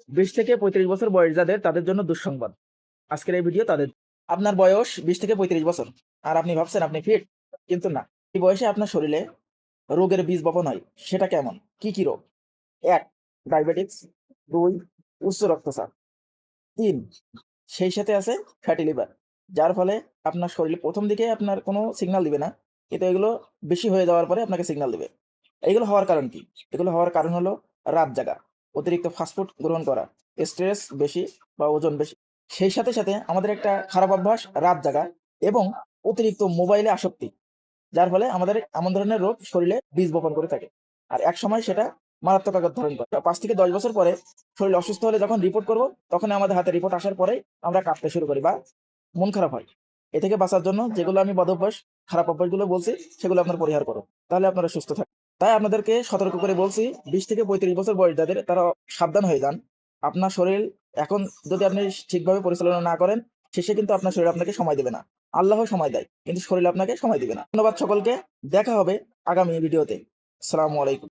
20 থেকে 35 বছর বয়স যাদের তাদের জন্য দুঃসংবাদ। আজকের এই ভিডিও তাদের। আপনার বয়স 20 থেকে 35 বছর আর আপনি ভাবছেন আপনি ফিট, কিন্তু না। এই বয়সে আপনার শরীরে রোগের বীজ বপন হয়। সেটা কেমন? কি রোগ? 1. ডায়াবেটিস। 2. উচ্চ রক্তচাপ। 3. সেই সাথে আছে ফ্যাটি লিভার, যার ফলে আপনার শরীরে প্রথম দিকে আপনার কোনো সিগন্যাল দিবে না, কিন্তু এগুলো বেশি হয়ে যাওয়ার পরে আপনাকে সিগন্যাল দিবে। এগুলো হওয়ার কারণ কি? এগুলো হওয়ার কারণ হলো রাত জাগা, অতিরিক্ত ফাস্টফুড গ্রহণ করা, স্ট্রেস বেশি বা ওজন বেশি। সেই সাথে সাথে আমাদের একটা খারাপ অভ্যাস রাত জাগা এবং অতিরিক্ত মোবাইলে আসক্তি, যার ফলে আমাদের এমন ধরনের রোগ শরীরে বীজ বপন করে থাকে। আর এক সময় সেটা মারাত্মক আকার ধারণ করে। 5 থেকে 10 বছর পরে শরীর অসুস্থ হলে যখন রিপোর্ট করব, তখন আমাদের হাতে রিপোর্ট আসার পরে আমরা কাঁপতে শুরু করি বা মন খারাপ হয়। এ থেকে বাঁচার জন্য যেগুলো আমি বদ অভ্যাস, খারাপ অভ্যাসগুলো বলছি, সেগুলো আপনারা পরিহার করুন। তাহলে আপনারা সুস্থ থাকবেন। তাই আপনাদেরকে সতর্ক করে বলছি, 20 থেকে 35 বছর বয়স যাদের, তারা সাবধান হয়ে যান। আপনার শরীর এখন যদি আপনি ঠিকভাবে পরিচালনা না করেন, শেষে কিন্তু আপনার শরীর আপনাকে সময় দেবে না। আল্লাহ সময় দেয়, কিন্তু শরীর আপনাকে সময় দিবে না। ধন্যবাদ সকলকে। দেখা হবে আগামী ভিডিওতে। আসসালামু আলাইকুম।